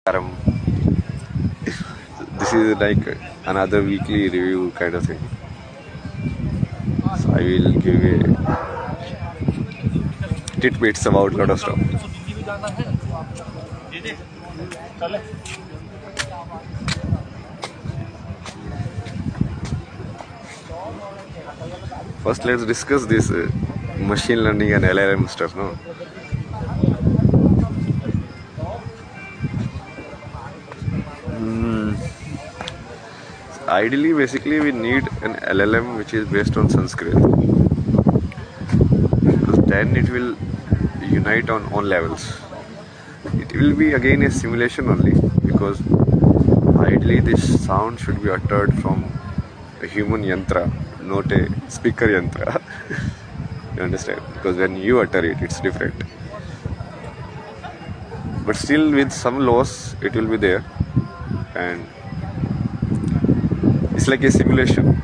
Karam. This is like another weekly review kind of thing. So I will give a tidbits about a lot of stuff. First, let's discuss this machine learning and LLM stuff. No, ideally, basically, we need an LLM which is based on Sanskrit, because then it will unite on all levels. It will be again a simulation only, because ideally this sound should be uttered from a human yantra, not a speaker yantra. You understand? Because when you utter it, it's different. But still, with some loss, it will be there, and it's like a simulation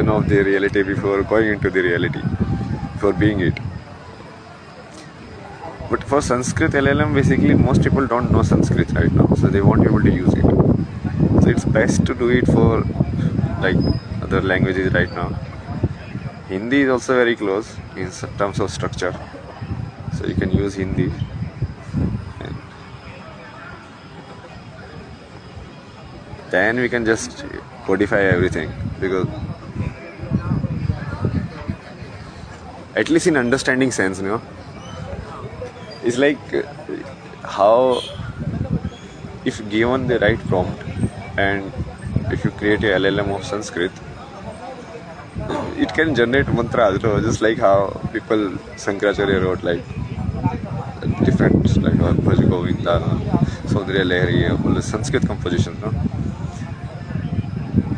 of the reality before going into the reality, before being it. But for Sanskrit LLM, basically most people don't know Sanskrit right now, so they won't be able to use it. So it's best to do it for like other languages right now. Hindi is also very close in terms of structure, so you can use Hindi. And then we can just codify everything, because at least in understanding sense, it's like how if given the right prompt and if you create a LLM of Sanskrit, it can generate mantras, just like how people Sankaracharya wrote like different like Bhaj Govinda, Saudriya Lahiri, all the Sanskrit compositions,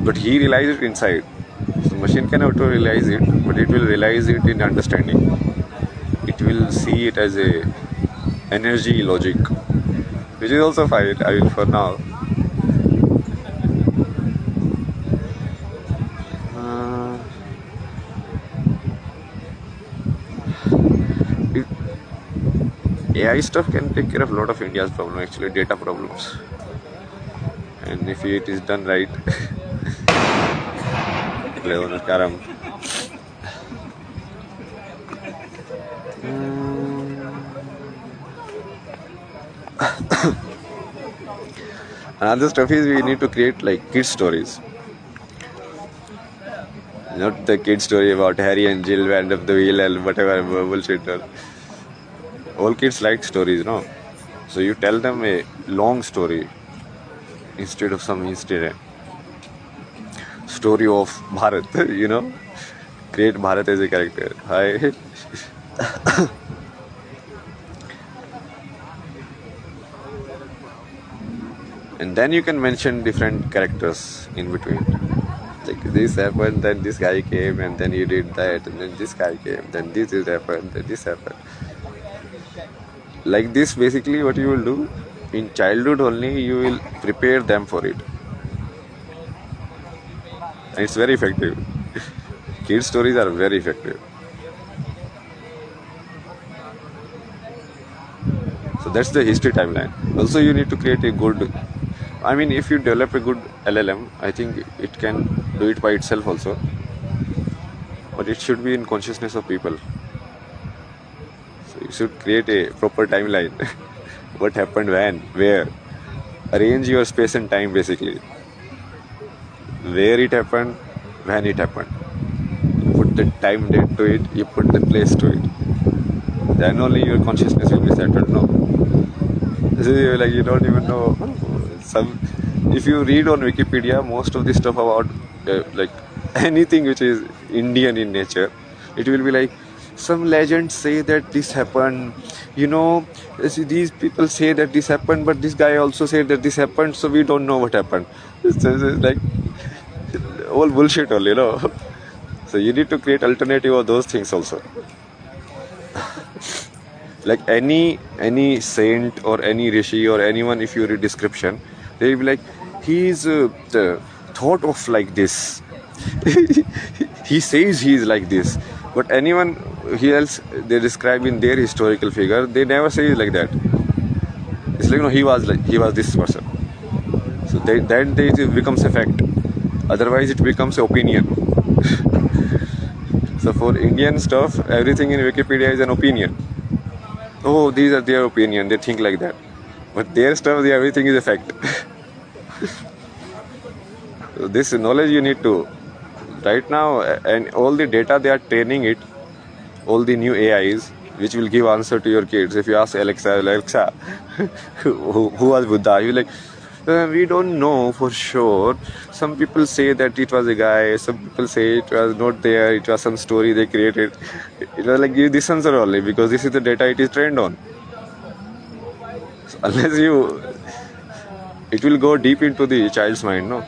but he realized it inside. So machine can auto realize it, but it will realize it in understanding. It will see it as a energy logic, which is also fine. I will for now. AI stuff can take care of a lot of India's problem, actually data problems, and if it is done right. Karam. Another stuff is we need to create like kid stories. Not the kid story about Harry and Jill went up the wheel and whatever bullshit. All kids like stories, So you tell them a long story instead of some history. Story of Bharat, Create Bharat as a character. Hi. And then you can mention different characters in between. Like this happened, then this guy came, and then he did that, and then this guy came, then this happened, then this happened. Like this, basically, what you will do in childhood only, you will prepare them for it. And it's very effective. Kid stories are very effective. So that's the history timeline. Also, you need to create a good. If you develop a good LLM, I think it can do it by itself also. But it should be in consciousness of people. So you should create a proper timeline. What happened when, where. Arrange your space and time basically. Where it happened, when it happened. You put the time date to it, you put the place to it. Then only your consciousness will be settled. No. This is like you don't even know. If you read on Wikipedia, most of the stuff about like anything which is Indian in nature, it will be like some legends say that this happened. These people say that this happened, but this guy also said that this happened, so we don't know what happened. It's like all bullshit only, So you need to create alternative of those things also. Like any saint or any rishi or anyone, if you read description, they will be like, he is thought of like this. He says he is like this. But anyone else they describe in their historical figure, they never say it like that. It's like, he was this person. So then it becomes a fact. Otherwise, it becomes opinion. So for Indian stuff, everything in Wikipedia is an opinion. Oh, these are their opinion. They think like that. But their stuff, everything is a fact. So this knowledge you need to right now, and all the data they are training it, all the new AIs which will give answer to your kids. If you ask Alexa, who was Buddha? You like, we don't know for sure. Some people say that it was a guy. Some people say it was not there. It was some story they created. It was like, give this answer only because this is the data it is trained on. So unless it will go deep into the child's mind, no?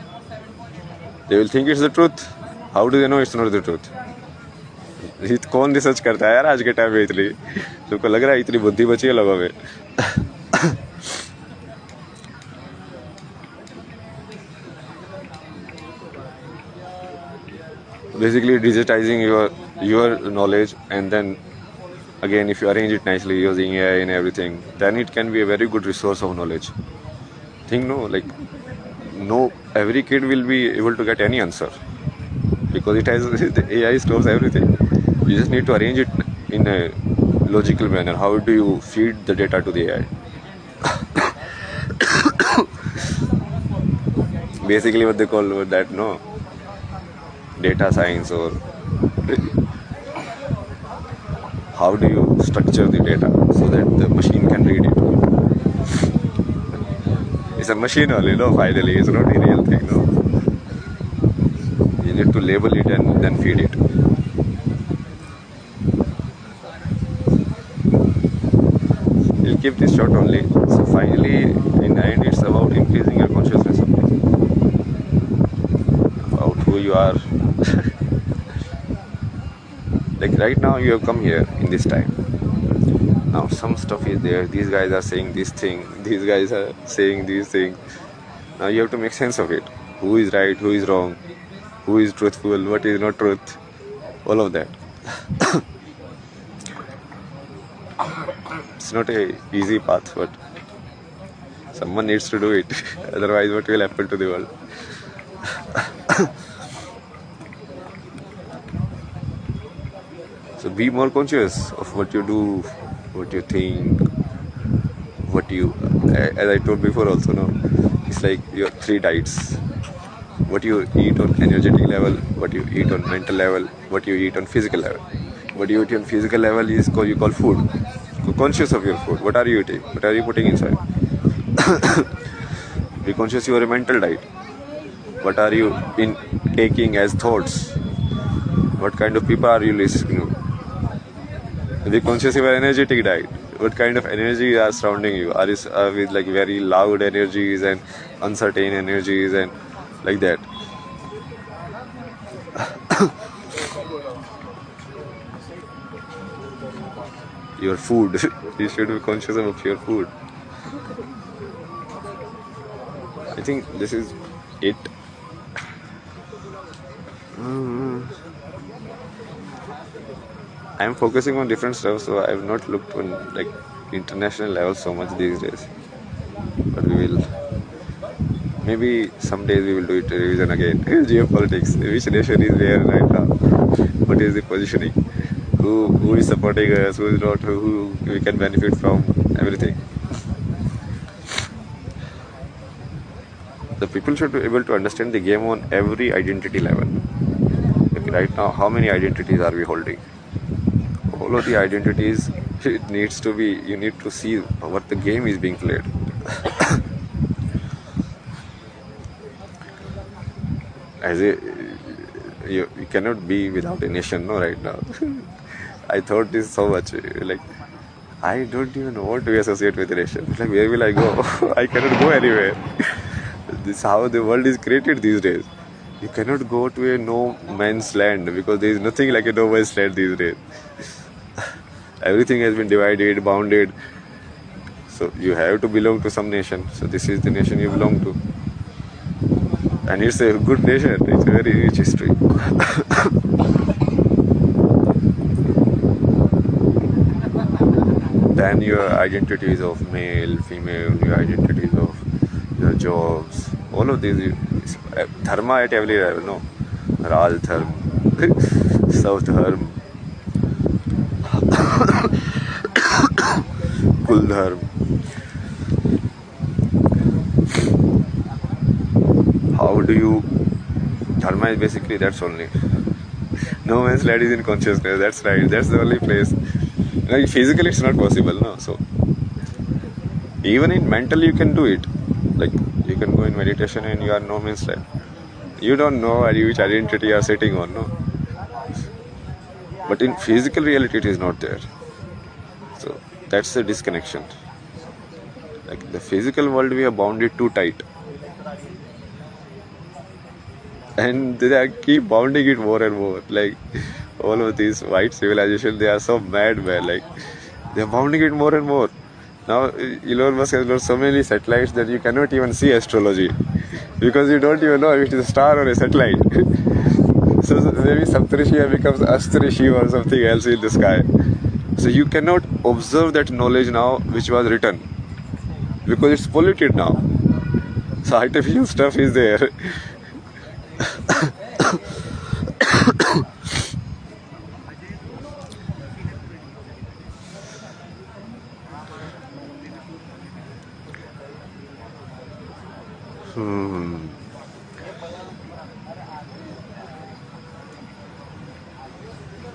They will think it's the truth. How do they know it's not the truth? कौन research करता है यार आज के time में इतनी? तुमको लग रहा है इतनी बुद्धि बची है लोगों में? Basically digitizing your knowledge, and then again if you arrange it nicely using AI and everything, then it can be a very good resource of knowledge. Think no every kid will be able to get any answer because it has the AI stores everything. You just need to arrange it in a logical manner. How do you feed the data to the AI? Basically what they call that, data science, or how do you structure the data so that the machine can read it. It's a machine only, finally. It's not a real thing, You need to label it and then feed it. We'll keep this short only. So finally, in the end, it's about increasing your consciousness about who you are. Like right now, you have come here in this time. Now some stuff is there. These guys are saying this thing. These guys are saying these things. Now you have to make sense of it. Who is right? Who is wrong? Who is truthful? What is not truth? All of that. It's not a easy path, but someone needs to do it. Otherwise, what will happen to the world? So be more conscious of what you do, what you think, as I told before also, it's like your 3 diets. What you eat on energetic level, what you eat on mental level, what you eat on physical level. What you eat on physical level is you call food. So conscious of your food. What are you eating? What are you putting inside? Be conscious of your mental diet. What are you taking as thoughts? What kind of people are you listening to? Be conscious of your energetic diet. What kind of energy are surrounding you? Are you with like very loud energies and uncertain energies and like that? Your food. You should be conscious of your food. I think this is it. I am focusing on different stuff, so I have not looked on like international level so much these days. But we will. Maybe some days we will do it revision again. Geopolitics. Which nation is there right now? What is the positioning? Who is supporting us? Who is not? Who we can benefit from? Everything. The people should be able to understand the game on every identity level. Okay, right now, how many identities are we holding? All of the identities, it needs to be, you need to see what the game is being played. You cannot be without a nation, right now. I thought this so much, like, I don't even want to be associated with a nation. Like, where will I go? I cannot go anywhere. This is how the world is created these days. You cannot go to a no man's land because there is nothing like a no man's land these days. Everything has been divided, bounded. So you have to belong to some nation. So this is the nation you belong to. And it's a good nation. It's a very rich history. then your identities of male, female, your identities of your jobs, all of these, dharma at every level, no? Raj dharma, South dharma, Kul dharma. How do you, dharma is basically that's only. No man's land is in consciousness, that's right, that's the only place. Like physically it's not possible, no? So even in mental you can do it. Like you can go in meditation and you are no man's land. You don't know which identity you are sitting on, no? But in physical reality it is not there. So that's the disconnection. Like the physical world we have bound it too tight. And they keep bounding it more and more. Like all of these white civilization, they are so mad, man. Like they are bounding it more and more. Now Elon Musk has got so many satellites that you cannot even see astrology because you don't even know if it is a star or a satellite. So maybe Saptarishi becomes Astarishi or something else in the sky. So you cannot observe that knowledge now which was written because it's polluted now. So artificial stuff is there.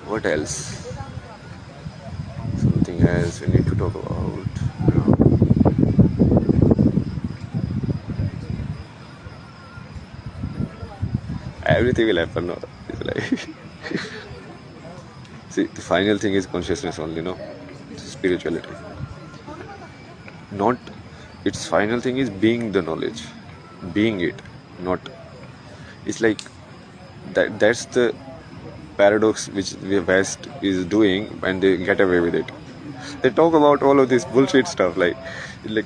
What else? Something else we need to talk about. Everything will happen now. It's like see, the final thing is consciousness only, no? Spirituality. Not its final thing is being the knowledge. Being it. Not it's like that's the paradox which the West is doing and they get away with it. They talk about all of this bullshit stuff like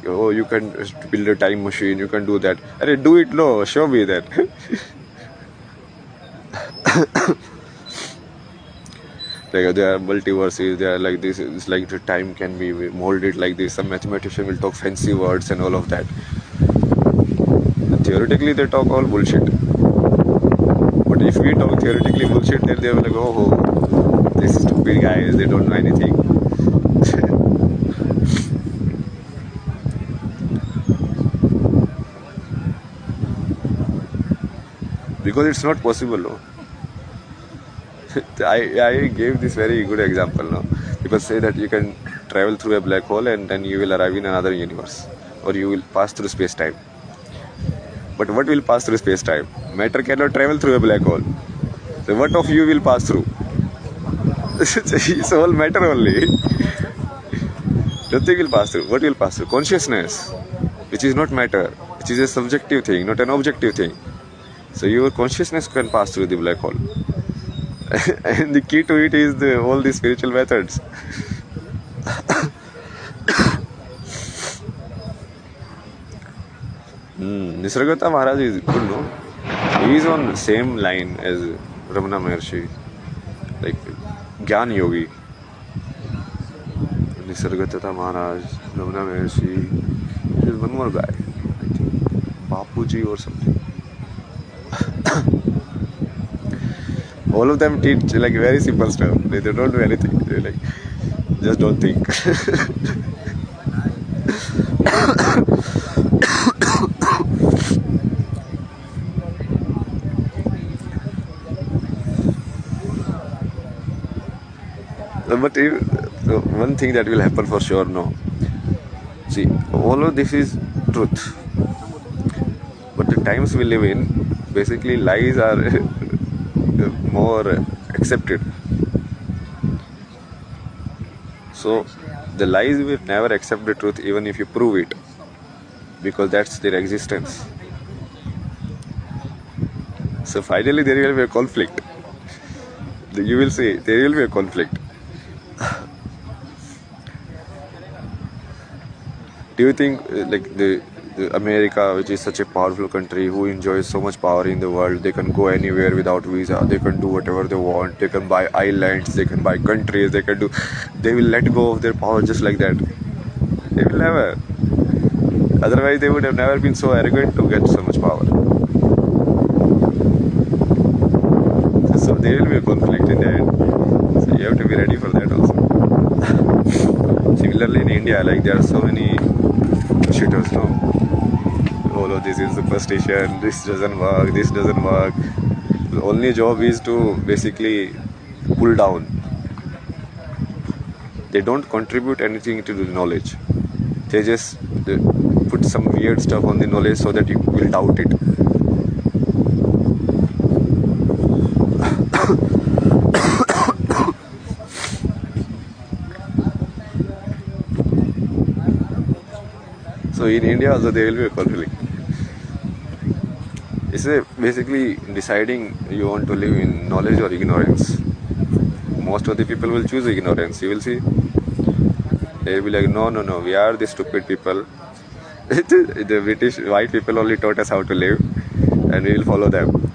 oh, you can build a time machine, you can do that. Arey, do it, no, show me that. Like there are multiverses, there are like this, it's like the time can be molded like this. Some mathematician will talk fancy words and all of that. And theoretically they talk all bullshit. But if we talk theoretically bullshit, then they will like, oh, these stupid guys, they don't know anything. Because it's not possible, no? I gave this very good example now. People say that you can travel through a black hole and then you will arrive in another universe, or you will pass through space-time. But what will pass through space-time? Matter cannot travel through a black hole. So what of you will pass through? It's all matter only. Nothing will pass through. What will pass through? Consciousness, which is not matter, which is a subjective thing, not an objective thing. So your consciousness can pass through the black hole. And the key to it is all the spiritual methods. Nisargadatta Maharaj is good, no? He is on the same line as Ramana Maharshi, like Gyan Yogi. Nisargadatta Maharaj, Ramana Maharshi, there's one more guy, I think Bapuji or something. All of them teach like very simple stuff. They don't do anything. They like just don't think. But one thing that will happen for sure, no. See, all of this is truth. But the times we live in, basically lies are more accepted. So the lies will never accept the truth even if you prove it, because that's their existence. So finally there will be a conflict. You will see there will be a conflict. Do you think like America, which is such a powerful country who enjoys so much power in the world, they can go anywhere without visa. They can do whatever they want. They can buy islands. They can buy countries. They can do. They will let go of their power just like that. They will never. Otherwise, they would have never been so arrogant to get so much power. So there will be a conflict in the end. So you have to be ready for that also. Similarly, in India, like there are so many shooters now. Oh, this is superstition. This doesn't work. This doesn't work. The only job is to basically pull down. They don't contribute anything to the knowledge. They just put some weird stuff on the knowledge so that you will doubt it. So in India also there will be a conflict. It's basically deciding you want to live in knowledge or ignorance. Most of the people will choose ignorance. You will see. They will be like, no, we are the stupid people. The British white people only taught us how to live, and we will follow them.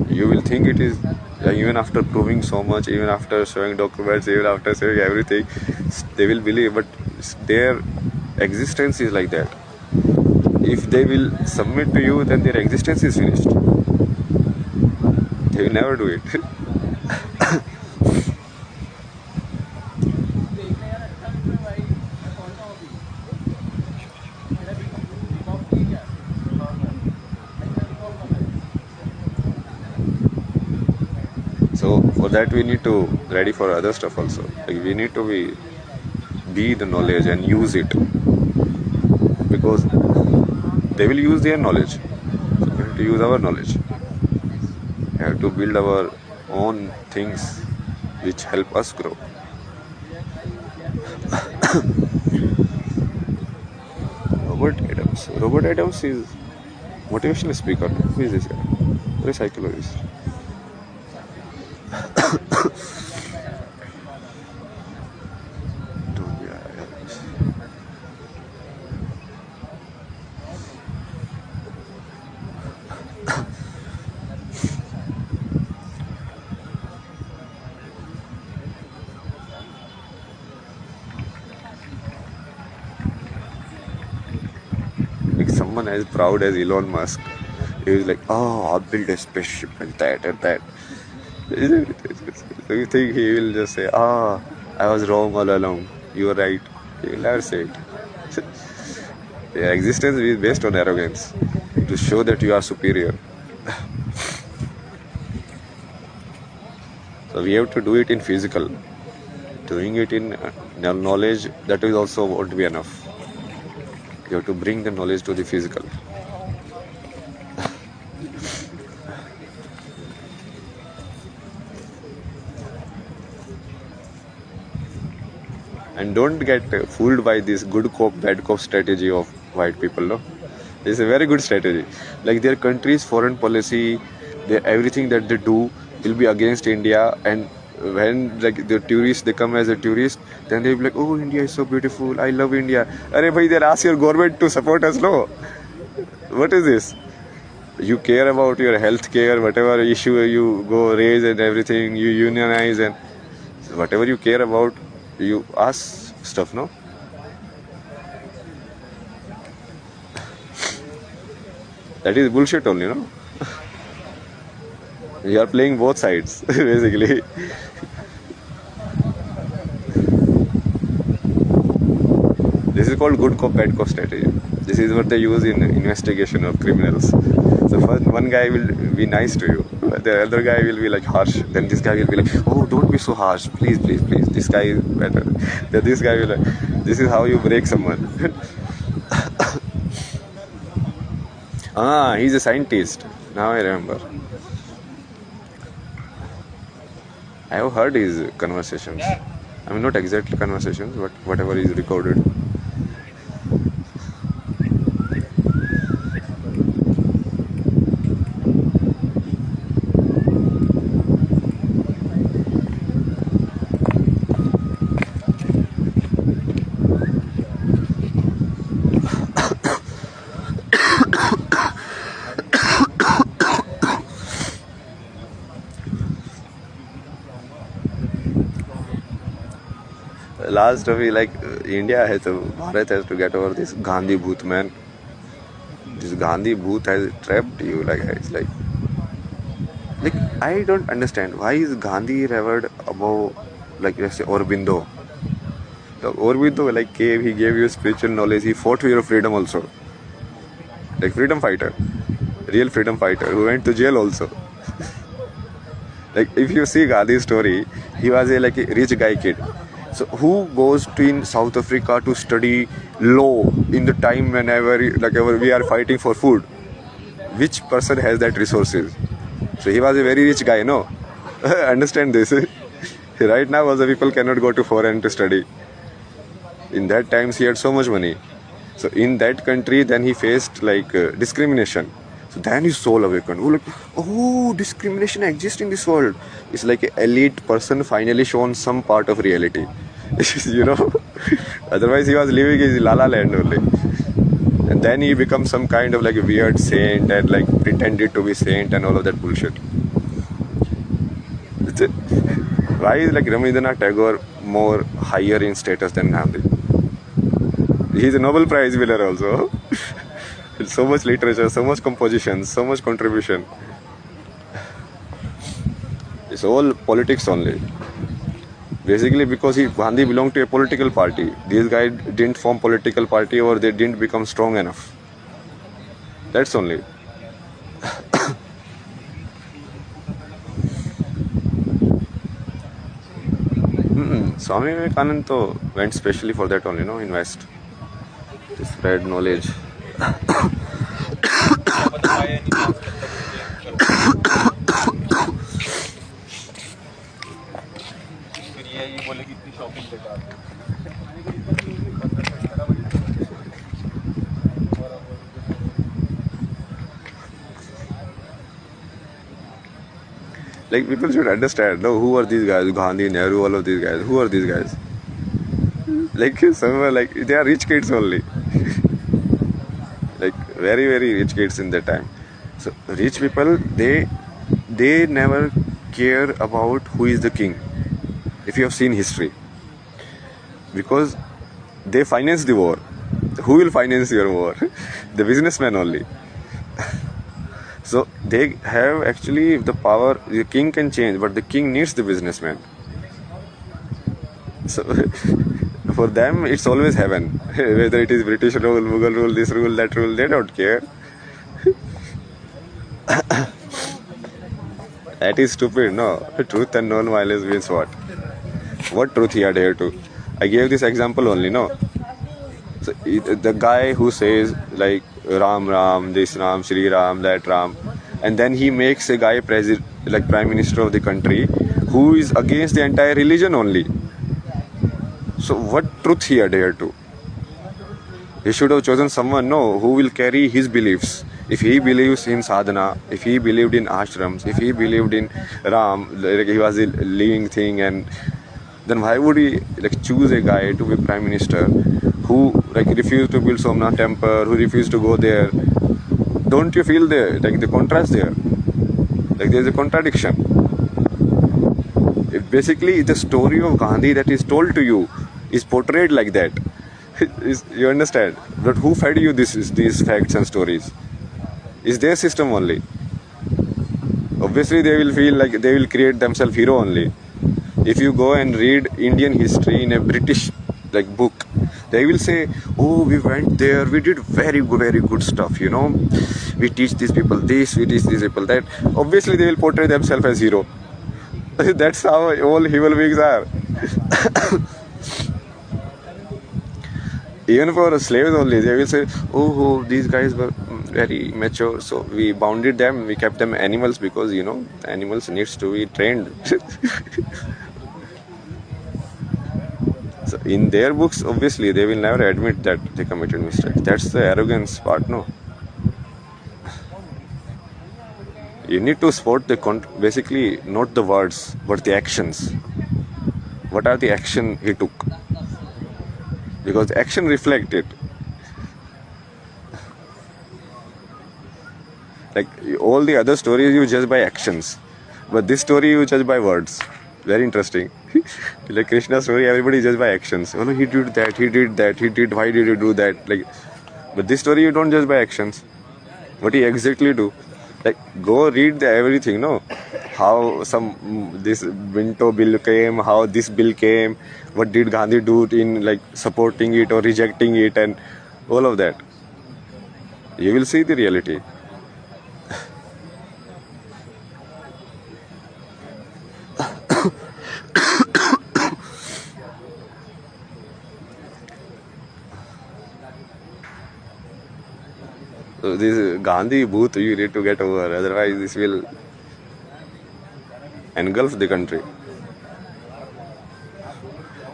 You will think it is, even after proving so much, even after showing documents, even after showing everything, they will believe, but their existence is like that. If they will submit to you, then their existence is finished. They will never do it. So for that we need to ready for other stuff also. Like we need to be the knowledge and use it, because they will use their knowledge. So we have to use our knowledge. We have to build our own things which help us grow. Robert Adams. Robert Adams is motivational speaker. Who is this guy? Or a psychologist? Like someone as proud as Elon Musk, he was like, "Oh, I'll build a spaceship and that and that." So you think he will just say, "Ah, I was wrong all along. You were right." He will never say it. Their existence is based on arrogance, to show that you are superior. So we have to do it in physical. Doing it in knowledge, that is also won't be enough. You have to bring the knowledge to the physical. And don't get fooled by this good cop, bad cop strategy of white people. No, it's a very good strategy. Like their country's foreign policy, everything that they do will be against India. And when like the tourists, they come as a tourist, then they'll be like, "Oh, India is so beautiful. I love India." Arey bhai, then ask your government to support us. No, what is this? You care about your health care, whatever issue you go raise and everything, you unionize, and whatever you care about, you ask stuff, no? That is bullshit only, no? You are playing both sides, basically. This is called good cop, bad cop strategy. This is what they use in investigation of criminals. So first one guy will be nice to you, the other guy will be like harsh. Then this guy will be like, "Oh, don't be so harsh, please, please, please. This guy is better." Then this guy will like, this is how you break someone. He's a scientist. Now I remember. I have heard his conversations. I mean, not exactly conversations, but whatever is recorded. last of it, like India has to, Bharat has to get over this Gandhi booth, man. This Gandhi booth has trapped you. Like it's like I don't understand why is Gandhi revered above, like let's say Aurobindo. The Aurobindo like he gave you spiritual knowledge. He fought for your freedom also, like freedom fighter, real freedom fighter who went to jail also. Like if you see Gandhi's story, he was a like a rich guy kid. So who goes to in South Africa to study law in the time whenever like we are fighting for food? Which person has that resources? So he was a very rich guy, no? Understand this. Right now also people cannot go to foreign to study. In that times he had so much money. So in that country then he faced like discrimination. So then his soul awakened. Oh, like, oh, discrimination exists in this world. It's like an elite person finally shown some part of reality. You know? Otherwise he was living his la la land only. And then he becomes some kind of like a weird saint and like pretended to be saint and all of that bullshit. Why is like Rabindranath Tagore more higher in status than Gandhi? He's a Nobel Prize winner also. So much literature, so much composition, so much contribution. It's all politics only. Basically because Gandhi belonged to a political party. These guys didn't form political party or they didn't become strong enough. That's only. Swami Vivekananda went specially for that only, no, in West. To spread knowledge. Like people should understand, no, who are these guys? Gandhi, Nehru, all of these guys. Who are these guys? Like somewhere like they are rich kids only. Like very very rich kids in that time. So rich people they never care about who is the king. If you have seen history, because they finance the war. Who will finance your war? The businessman only. So they have actually the power. The king can change, but the king needs the businessman. So for them it's always heaven. Whether it is British rule, Mughal rule, this rule, that rule, they don't care. That is stupid, no? Truth and non-violence means what? What truth he adhere to? I gave this example only, no? So the guy who says like Ram Ram, this Ram, Shri Ram, that Ram, and then he makes a guy like prime minister of the country who is against the entire religion only. So what truth he adhere to? He should have chosen someone, no, who will carry his beliefs. If he believes in sadhana, if he believed in ashrams, if he believed in Ram, like he was a living thing, and then why would he like choose a guy to be prime minister who like refused to build Somnath temple, who refused to go there? Don't you feel the contrast there? Like there is a contradiction. If basically the story of Gandhi that is told to you is portrayed like that. You understand? But who fed you these facts and stories? It's their system only. Obviously they will feel like they will create themselves hero only. If you go and read Indian history in a British like book, they will say, oh, we went there, we did very good stuff, you know, we teach these people this, we teach these people that. Obviously they will portray themselves as hero. That's how all human beings are. Even for slaves only, they will say, oh, these guys were very mature, so we bounded them, we kept them animals because, you know, animals needs to be trained. So in their books, obviously, they will never admit that they committed mistake. That's the arrogance part, no? You need to spot basically not the words, but the actions. What are the action he took? Because the action reflect it. Like all the other stories you judge by actions, but this story you judge by words. Very interesting. Like Krishna story, everybody is judged by actions. Oh no, he did that, he did that, he did. Why did he do that? Like, but this story you don't judge by actions. What he exactly do? Like, go read the everything. No, how this Minto bill came, how this bill came, what did Gandhi do in like supporting it or rejecting it, and all of that. You will see the reality. So this Gandhi booth you need to get over, otherwise this will engulf the country.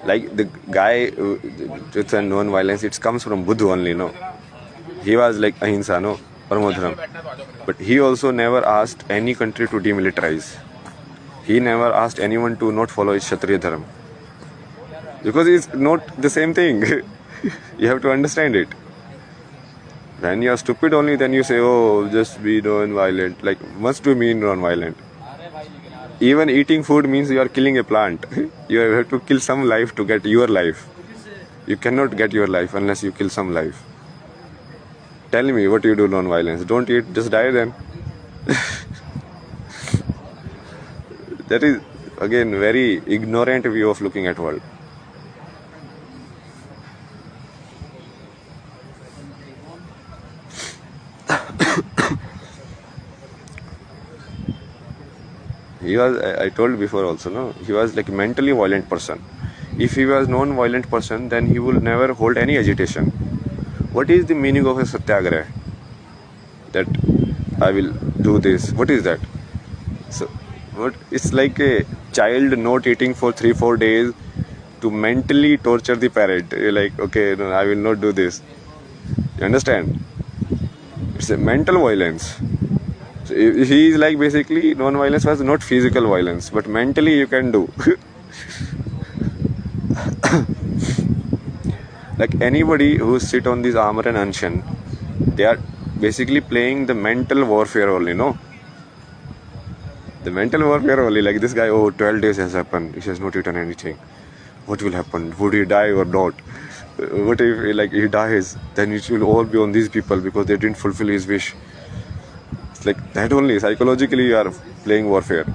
Like the guy, truth and non-violence, it comes from Buddha only, no? He was like ahimsa, no? Parmodharam. But he also never asked any country to demilitarize. He never asked anyone to not follow his Kshatriya Dharma. Because it's not the same thing. You have to understand it. When you are stupid only, then you say, oh, just be non-violent. Like, what do you mean non-violent? Even eating food means you are killing a plant. You have to kill some life to get your life. You cannot get your life unless you kill some life. Tell me what you do non-violence. Don't eat, just die then. That is, again, very ignorant view of looking at world. He was, I told before also, no, he was like a mentally violent person. If he was non-violent person, then he will never hold any agitation. What is the meaning of a satyagraha? That I will do this. What is that? So, what? It's like a child not eating for 3-4 days to mentally torture the parent. You're like, okay, no, I will not do this. You understand? It's a mental violence. So he is like basically non-violence was not physical violence, but mentally you can do. Like anybody who sit on this armor and anshan, they are basically playing the mental warfare only, no? The mental warfare only, like this guy, oh, 12 days has happened, he has not eaten anything. What will happen? Would he die or not? What if like he dies? Then it will all be on these people because they didn't fulfill his wish. It's like that only. Psychologically, you are playing warfare.